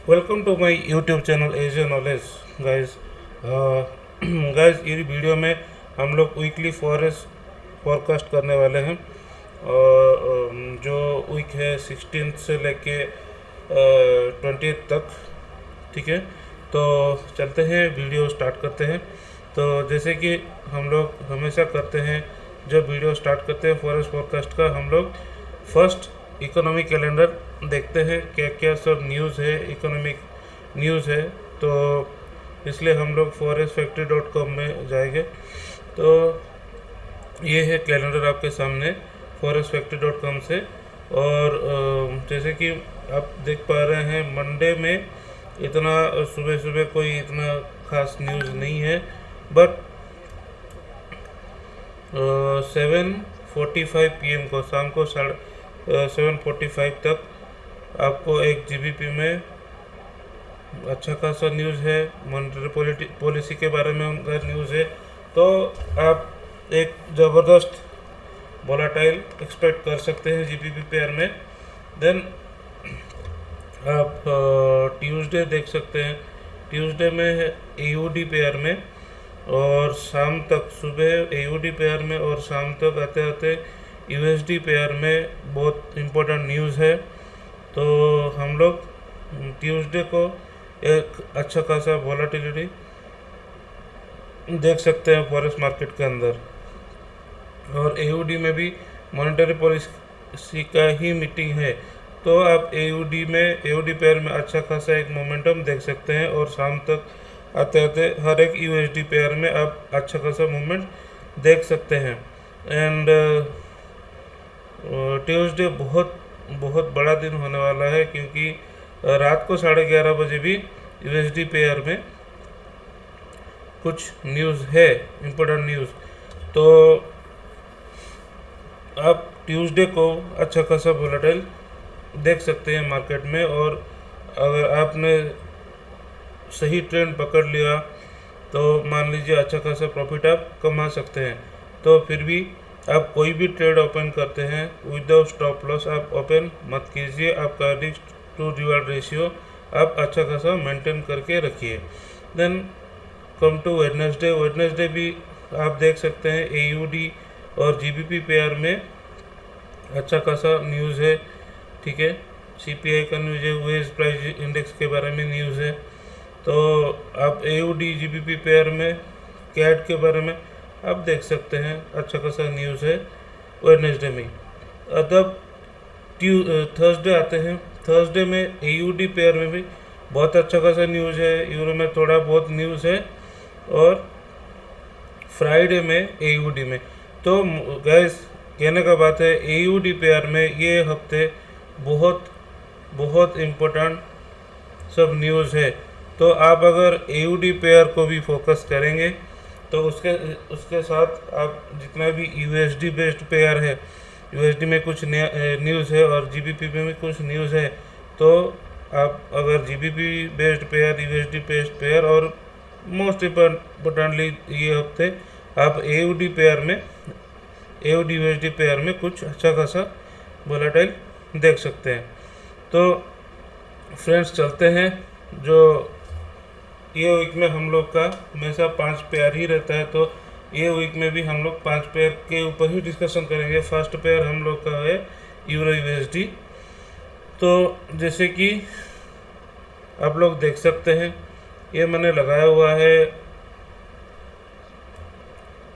Welcome to my YouTube channel as a knowledge guys. Guys, ये video में हम लोग वीकली फॉरकास्ट करने वाले हैं और जो वीक है 16 से लेके 20 तक। ठीक है, तो चलते हैं, वीडियो स्टार्ट करते हैं। तो जैसे कि हम लोग हमेशा करते हैं, जब वीडियो स्टार्ट करते हैं फॉरेस्ट फॉरकास्ट का, हम लोग फर्स्ट इकोनॉमिक कैलेंडर देखते हैं, क्या क्या सब न्यूज़ है, इकोनॉमिक न्यूज़ है। तो इसलिए हम लोग forestfactory.com में जाएंगे। तो ये है कैलेंडर आपके सामने forestfactory.com से। और जैसे कि आप देख पा रहे हैं, मंडे में इतना सुबह सुबह कोई इतना खास न्यूज़ नहीं है, बट 7:45 PM को, शाम को 7:45 तक आपको एक GBP में अच्छा खासा न्यूज़ है, मॉनेटरी पॉलिसी के बारे में उनका न्यूज़ है। तो आप एक ज़बरदस्त वोलाटाइल एक्सपेक्ट कर सकते हैं GBP पेयर में। देन आप ट्यूसडे देख सकते हैं, ट्यूसडे में AUD पेयर में, और शाम तक सुबह AUD पेयर में और शाम तक आते आते USD पेयर में बहुत इम्पोर्टेंट न्यूज़ है। तो हम लोग ट्यूसडे को एक अच्छा खासा वॉलेटिलिटी देख सकते हैं फॉरेस्ट मार्केट के अंदर। और AUD में भी मॉनेटरी पॉलिसी का ही मीटिंग है, तो आप AUD पेयर में अच्छा खासा एक मोमेंटम देख सकते हैं। और शाम तक आते आते हर एक USD पेयर में आप अच्छा खासा मूवमेंट देख सकते हैं। एंड ट्यूसडे बहुत बहुत बड़ा दिन होने वाला है, क्योंकि रात को 11:30 बजे भी USD पेयर में कुछ न्यूज़ है, इम्पोर्टेंट न्यूज़। तो आप ट्यूसडे को अच्छा खासा वोलेटाइल देख सकते हैं मार्केट में। और अगर आपने सही ट्रेंड पकड़ लिया तो मान लीजिए अच्छा खासा प्रॉफिट आप कमा सकते हैं। तो फिर भी आप कोई भी ट्रेड ओपन करते हैं, विदाउट स्टॉप लॉस आप ओपन मत कीजिए। आपका रिस्क टू रिवार्ड रेशियो आप अच्छा खासा मेंटेन करके रखिए। देन कम टू वेडनेसडे भी आप देख सकते हैं AUD और GBP पेयर में अच्छा खासा न्यूज़ है। ठीक है, CPI का न्यूज़ है, वेज प्राइस इंडेक्स के बारे में न्यूज़ है। तो आप AUD GBP पेयर में कैट के बारे में आप देख सकते हैं, अच्छा खासा न्यूज़ है वेडनेसडे में। अब थर्सडे आते हैं, थर्सडे में AUD पेयर में भी बहुत अच्छा खासा न्यूज़ है, यूरो में थोड़ा बहुत न्यूज़ है, और फ्राइडे में AUD में। तो गैस, कहने का बात है, AUD पेयर में ये हफ्ते बहुत बहुत इम्पोर्टेंट सब न्यूज़ है। तो आप अगर AUD पेयर को भी फोकस करेंगे तो उसके साथ आप जितना भी USD बेस्ड पेयर है, USD में कुछ न्यूज़ है और GBP में भी कुछ न्यूज़ है। तो आप अगर GBP based pair, USD based pair, और मोस्ट इम्पोर्टेंटली ये हफ्ते आप AUD USD पेयर में कुछ अच्छा खासा वोलेटाइल देख सकते हैं। तो फ्रेंड्स, चलते हैं, जो ये वीक में हम लोग का हमेशा 5 पेयर ही रहता है, तो ये वीक में भी हम लोग 5 पेयर के ऊपर ही डिस्कशन करेंगे। फर्स्ट पेयर हम लोग का है यूरो USD। तो जैसे कि आप लोग देख सकते हैं, ये मैंने लगाया हुआ है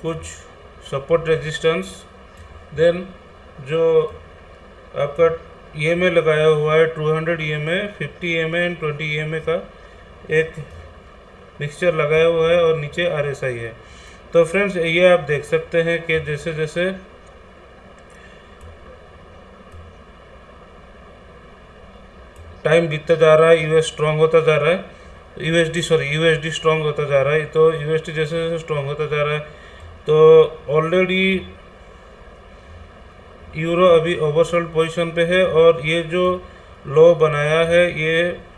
कुछ सपोर्ट रेजिस्टेंस। देन जो आपका EMA लगाया हुआ है 200 EMA, 50 EMA एंड 20 EMA का एक मिक्सचर लगाया हुआ है, और नीचे RSI है। तो फ्रेंड्स, ये आप देख सकते हैं कि जैसे जैसे टाइम बीतता जा रहा है, US स्ट्रांग होता जा रहा है, USD स्ट्रांग होता जा रहा है। तो USD जैसे जैसे स्ट्रांग होता जा रहा है, तो ऑलरेडी यूरो अभी ओवरसोल्ड पोजीशन पे है। और ये जो लो बनाया है, ये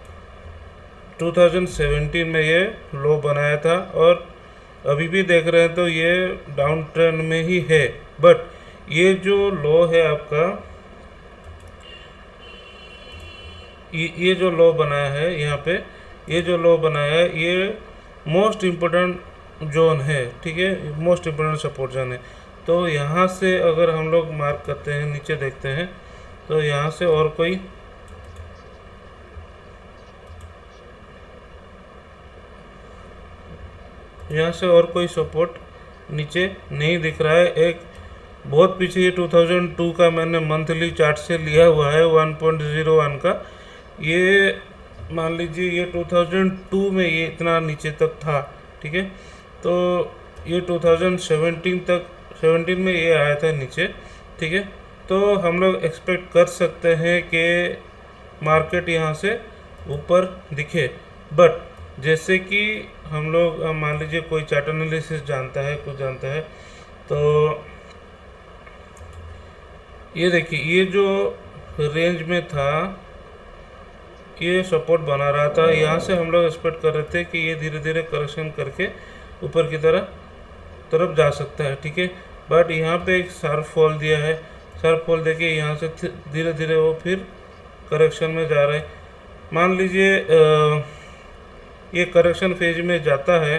2017 में ये लो बनाया था, और अभी भी देख रहे हैं तो ये डाउन ट्रेंड में ही है। बट ये जो लो है आपका, ये जो लो बनाया है यहाँ पे, ये जो लो बनाया है ये मोस्ट इम्पोर्टेंट जोन है, ठीक है, मोस्ट इम्पोर्टेंट सपोर्ट जोन है। तो यहाँ से अगर हम लोग मार्क करते हैं, नीचे देखते हैं, तो यहाँ से और कोई सपोर्ट नीचे नहीं दिख रहा है। एक बहुत पीछे ये 2002 का मैंने मंथली चार्ट से लिया हुआ है 1.01 का, ये मान लीजिए ये 2002 में ये इतना नीचे तक था, ठीक है। तो ये 2017 में ये आया था नीचे, ठीक है। तो हम लोग एक्सपेक्ट कर सकते हैं कि मार्केट यहाँ से ऊपर दिखे, बट जैसे कि हम लोग मान लीजिए कोई चार्ट एनालिसिस जानता है, कुछ जानता है, तो ये देखिए ये जो रेंज में था ये सपोर्ट बना रहा था, यहाँ से हम लोग एक्सपेक्ट कर रहे थे कि ये धीरे धीरे करेक्शन करके ऊपर की तरफ जा सकता है, ठीक है। बट यहाँ पे एक शार्प फॉल दिया है, शार्प फॉल देके यहाँ से धीरे धीरे वो फिर करेक्शन में जा रहा है। मान लीजिए ये करेक्शन फेज में जाता है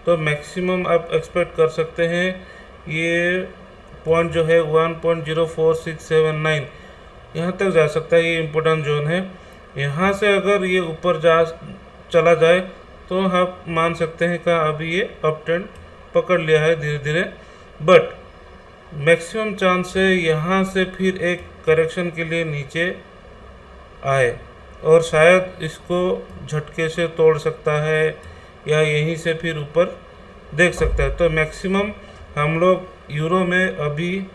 तो मैक्सिमम आप एक्सपेक्ट कर सकते हैं ये पॉइंट जो है 1.04679 यहाँ तक जा सकता है, ये इम्पोर्टेंट जोन है। यहाँ से अगर ये ऊपर चला जाए तो आप मान सकते हैं कि अभी ये अप ट्रेंड पकड़ लिया है धीरे धीरे, बट मैक्सिमम चांस है यहाँ से फिर एक करेक्शन के लिए नीचे आए और शायद इसको झटके से तोड़ सकता है या यहीं से फिर ऊपर देख सकता है। तो मैक्सिमम हम लोग यूरो में अभी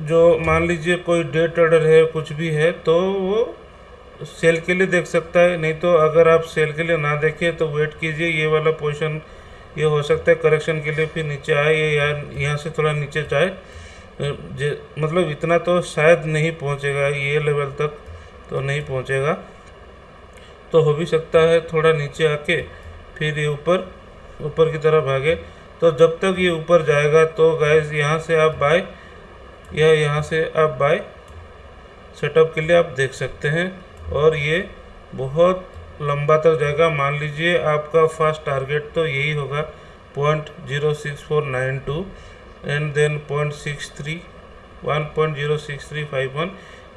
जो मान लीजिए कोई डे ट्रेडर है कुछ भी है तो वो सेल के लिए देख सकता है, नहीं तो अगर आप सेल के लिए ना देखें तो वेट कीजिए, ये वाला पोजीशन ये हो सकता है करेक्शन के लिए फिर नीचे आए या यहाँ से थोड़ा नीचे जाए, मतलब इतना तो शायद नहीं पहुँचेगा, ये लेवल तक तो नहीं पहुँचेगा, तो हो भी सकता है थोड़ा नीचे आके फिर ये ऊपर की तरफ भागे। तो जब तक ये ऊपर जाएगा तो गाइस यहाँ से आप बाय या यहाँ से आप बाय सेटअप के लिए आप देख सकते हैं और ये बहुत लंबा तक जाएगा। मान लीजिए आपका फर्स्ट टारगेट तो यही होगा 0.06492 एंड देन 1.06351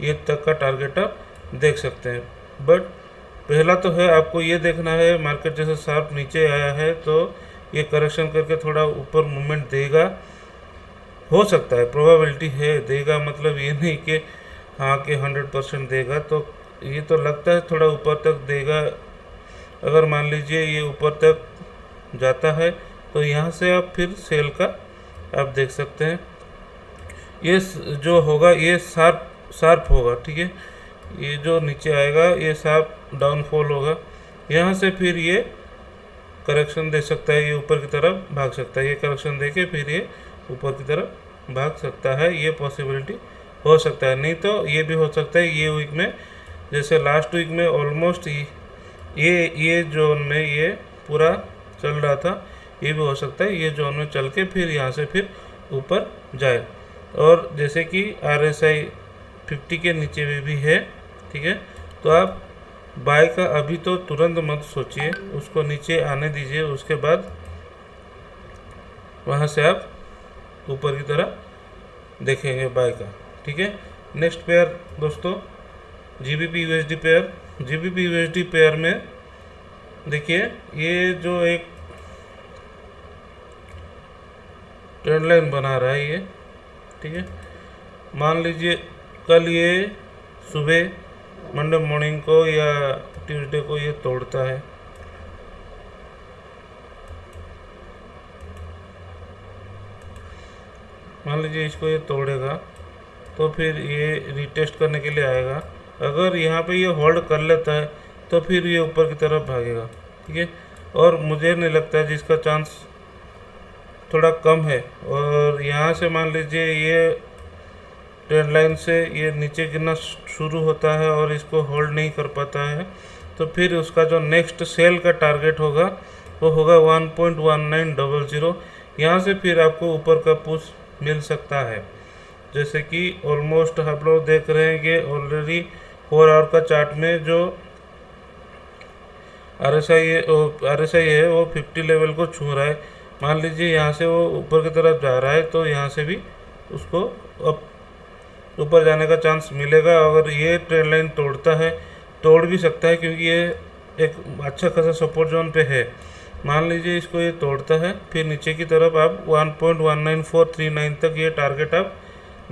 ये तक का टारगेट आप देख सकते हैं। बट पहला तो है आपको ये देखना है मार्केट जैसे शार्प नीचे आया है तो ये करेक्शन करके थोड़ा ऊपर मूवमेंट देगा, हो सकता है, प्रोबेबिलिटी है देगा, मतलब ये नहीं कि हाँ कि 100% देगा, तो ये तो लगता है थोड़ा ऊपर तक देगा। अगर मान लीजिए ये ऊपर तक जाता है तो यहाँ से आप फिर सेल का आप देख सकते हैं, ये जो होगा ये शार्प होगा, ठीक है। ये जो नीचे आएगा ये शार्प डाउनफॉल होगा, यहाँ से फिर ये करेक्शन दे सकता है, ये ऊपर की तरफ भाग सकता है, ये करेक्शन देके फिर ये ऊपर की तरफ भाग सकता है, ये पॉसिबिलिटी हो सकता है। नहीं तो ये भी हो सकता है ये वीक में जैसे लास्ट वीक में ऑलमोस्ट ये जोन में ये पूरा चल रहा था, ये भी हो सकता है ये जोन में चल के फिर यहाँ से फिर ऊपर जाए। और जैसे कि RSI 50 के नीचे भी है, ठीक है, तो आप बाय का अभी तो तुरंत मत सोचिए, उसको नीचे आने दीजिए, उसके बाद वहाँ से आप ऊपर की तरह देखेंगे बाय का, ठीक है। नेक्स्ट पेयर दोस्तों GBP USD pair. GBP USD pair में देखिए ये जो एक ट्रेंड लाइन बना रहा है ये, ठीक है। मान लीजिए कल ये सुबह मंडे मॉर्निंग को या ट्यूसडे को ये तोड़ता है, मान लीजिए इसको ये तोड़ेगा तो फिर ये रीटेस्ट करने के लिए आएगा। अगर यहाँ पे ये होल्ड कर लेता है तो फिर ये ऊपर की तरफ भागेगा, ठीक है। और मुझे नहीं लगता है जिसका चांस थोड़ा कम है, और यहाँ से मान लीजिए ये ट्रेंड लाइन से ये नीचे गिरना शुरू होता है और इसको होल्ड नहीं कर पाता है, तो फिर उसका जो नेक्स्ट सेल का टारगेट होगा वो होगा 1.1900। यहाँ से फिर आपको ऊपर का पुश मिल सकता है। जैसे कि ऑलमोस्ट आप लोग देख रहे हैं कि ऑलरेडी 4 आवर का चार्ट में जो RSI है वो 50 लेवल को छू रहा है। मान लीजिए यहाँ से वो ऊपर की तरफ जा रहा है तो यहाँ से भी उसको अब ऊपर जाने का चांस मिलेगा। अगर ये ट्रेंड लाइन तोड़ता है, तोड़ भी सकता है क्योंकि ये एक अच्छा खासा सपोर्ट जोन पे है। मान लीजिए इसको ये तोड़ता है, फिर नीचे की तरफ आप 1.19439 तक ये टारगेट आप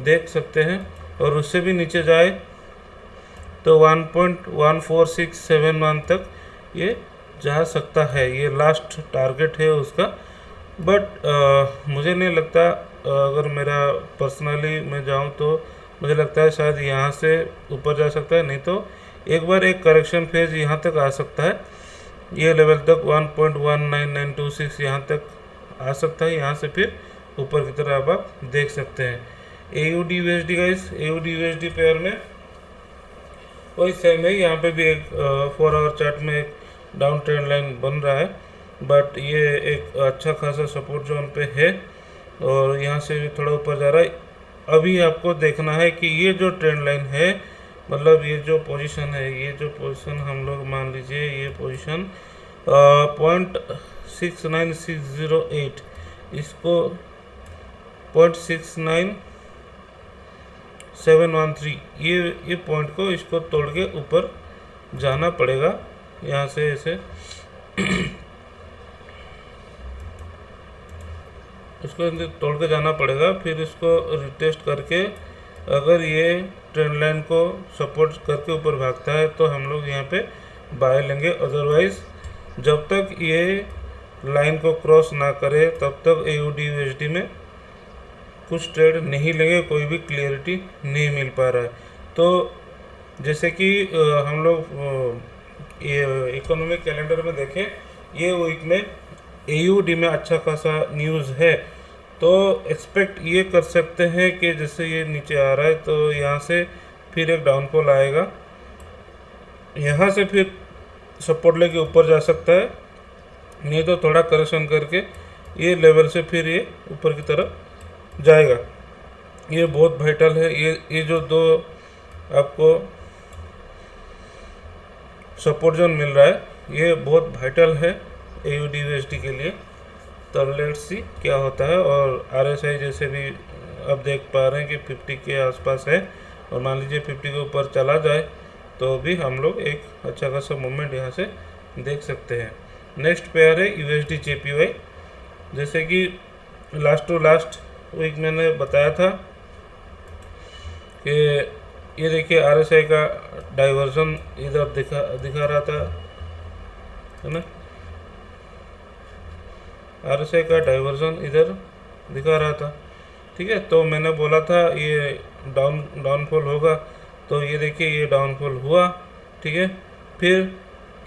देख सकते हैं, और उससे भी नीचे जाए तो 1.14671 तक ये जा सकता है। ये लास्ट टारगेट है उसका। बट मुझे नहीं लगता, अगर मेरा पर्सनली मैं जाऊं तो मुझे लगता है शायद यहाँ से ऊपर जा सकता है, नहीं तो एक बार एक करेक्शन फेज यहाँ तक आ सकता है, ये लेवल तक 1.19926 यहाँ तक आ सकता है। यहाँ से फिर ऊपर की तरफ आप देख सकते हैं। AUD USD guys, AUD USD pair में वही सेम है, यहाँ पे भी एक 4 आवर चार्ट में एक डाउन ट्रेंड लाइन बन रहा है, बट ये एक अच्छा खासा सपोर्ट जोन पे है और यहाँ से भी थोड़ा ऊपर जा रहा है। अभी आपको देखना है कि ये जो ट्रेंड लाइन है, मतलब ये जो पोजीशन है, ये जो पोजीशन हम लोग मान लीजिए ये पोजीशन 0.69608, इसको 0.69713 ये पॉइंट को इसको तोड़ के ऊपर जाना पड़ेगा। यहाँ से ऐसे इसको तोड़ के जाना पड़ेगा, फिर इसको रिटेस्ट करके अगर ये ट्रेंड लाइन को सपोर्ट करके ऊपर भागता है तो हम लोग यहाँ पे बाय लेंगे। अदरवाइज जब तक ये लाइन को क्रॉस ना करे तब तक AUD USD में कुछ ट्रेड नहीं लेंगे, कोई भी क्लियरिटी नहीं मिल पा रहा है। तो जैसे कि हम लोग ये इकोनॉमिक कैलेंडर में देखें, ये वीक में AUD में अच्छा खासा न्यूज़ है, तो एक्सपेक्ट ये कर सकते हैं कि जैसे ये नीचे आ रहा है तो यहाँ से फिर एक डाउनफॉल आएगा, यहाँ से फिर सपोर्ट लेके ऊपर जा सकता है, नहीं तो थोड़ा करेक्शन करके ये लेवल से फिर ये ऊपर की तरफ जाएगा। ये बहुत वाइटल है। ये जो दो आपको सपोर्ट जोन मिल रहा है ये बहुत वाइटल है AUD USD के लिए। तो लेट्स सी क्या होता है। और RSI जैसे भी अब देख पा रहे हैं कि 50 के आसपास है, और मान लीजिए 50 के ऊपर चला जाए तो भी हम लोग एक अच्छा खासा मूवमेंट यहाँ से देख सकते हैं। नेक्स्ट पेयर है USD JPY। जैसे कि लास्ट टू लास्ट वीक मैंने बताया था कि ये देखिए RSI का डाइवर्जन इधर दिखा रहा था, है ना, RSI का डाइवर्जन इधर दिखा रहा था, ठीक है। तो मैंने बोला था ये डाउनफॉल होगा, तो ये देखिए ये डाउनफॉल हुआ, ठीक है। फिर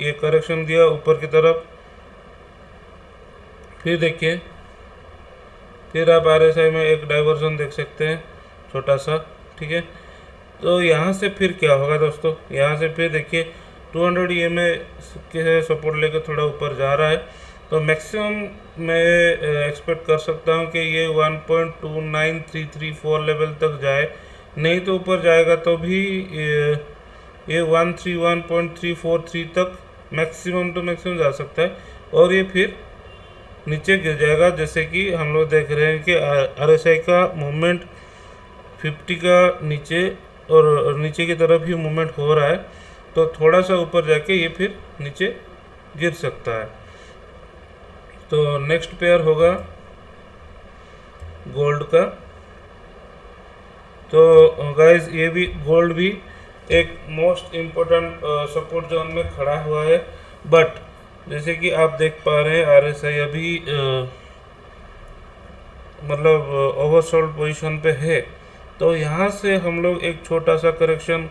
ये करेक्शन दिया ऊपर की तरफ, फिर देखिए फिर आप RSI में एक डाइवर्जन देख सकते हैं छोटा सा, ठीक है। तो यहाँ से फिर क्या होगा दोस्तों, यहाँ से फिर देखिए 200 EMA के सपोर्ट लेकर थोड़ा ऊपर जा रहा है, तो मैक्सिमम मैं एक्सपेक्ट कर सकता हूँ कि ये 1.29334 लेवल तक जाए, नहीं तो ऊपर जाएगा तो भी ये 131.343 तक मैक्सिमम टू मैक्सिमम जा सकता है, और ये फिर नीचे गिर जाएगा। जैसे कि हम लोग देख रहे हैं कि RSI का मूवमेंट 50 का नीचे और नीचे की तरफ ही मूवमेंट हो रहा है, तो थोड़ा सा ऊपर जाके ये फिर नीचे गिर सकता है। तो नेक्स्ट पेयर होगा गोल्ड का। तो गाइस ये भी गोल्ड भी एक मोस्ट इम्पोर्टेंट सपोर्ट जोन में खड़ा हुआ है, बट जैसे कि आप देख पा रहे हैं RSI अभी मतलब ओवरसोल्ड पोजीशन पे है, तो यहाँ से हम लोग एक छोटा सा करेक्शन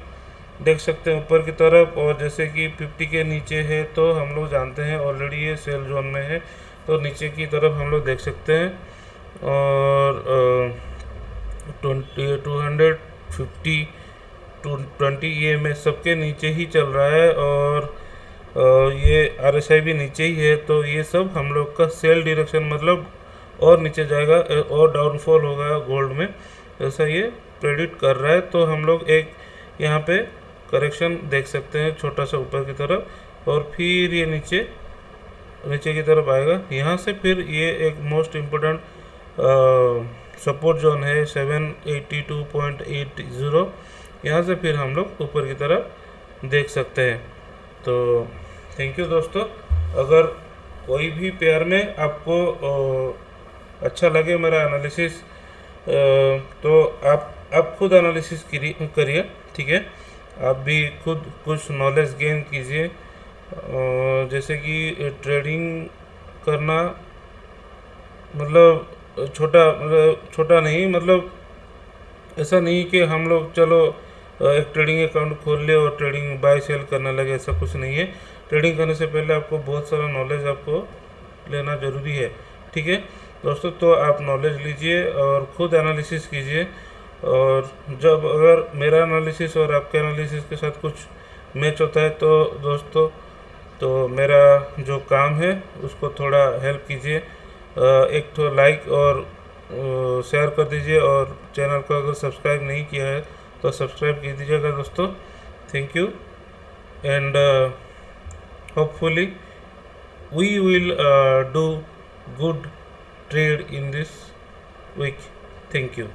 देख सकते हैं ऊपर की तरफ। और जैसे कि 50 के नीचे है तो हम लोग जानते हैं ऑलरेडी ये सेल जोन में है, तो नीचे की तरफ हम लोग देख सकते हैं। और 250 220 EMA सबके नीचे ही चल रहा है, और ये RSI भी नीचे ही है, तो ये सब हम लोग का सेल डायरेक्शन मतलब और नीचे जाएगा और डाउनफॉल होगा गोल्ड में, ऐसा ये प्रेडिक्ट कर रहा है, तो हम लोग एक यहाँ पे करेक्शन देख सकते हैं छोटा सा ऊपर की तरफ, और फिर ये नीचे की तरफ आएगा। यहाँ से फिर ये एक मोस्ट इम्पोर्टेंट सपोर्ट जोन है 782.80, यहाँ से फिर हम लोग ऊपर की तरफ देख सकते हैं। तो थैंक यू दोस्तों। अगर कोई भी पेयर में आपको अच्छा लगे मेरा एनालिसिस, तो आप खुद एनालिसिस करिए, ठीक है। आप भी खुद कुछ नॉलेज गेन कीजिए। जैसे कि ट्रेडिंग करना मतलब छोटा नहीं, मतलब ऐसा नहीं कि हम लोग चलो एक ट्रेडिंग अकाउंट खोल ले और ट्रेडिंग बाय सेल करने लगे, ऐसा कुछ नहीं है। ट्रेडिंग करने से पहले आपको बहुत सारा नॉलेज आपको लेना ज़रूरी है, ठीक है दोस्तों। तो आप नॉलेज लीजिए और ख़ुद एनालिसिस कीजिए, और जब अगर मेरा एनालिसिस और आपके एनालिसिस के साथ कुछ मैच होता है तो दोस्तों, तो मेरा जो काम है उसको थोड़ा हेल्प कीजिए। एक तो लाइक और शेयर कर दीजिए, और चैनल को अगर सब्सक्राइब नहीं किया है तो सब्सक्राइब कर दीजिएगा दोस्तों। Thank you, and hopefully we will do good trade in this week. Thank you.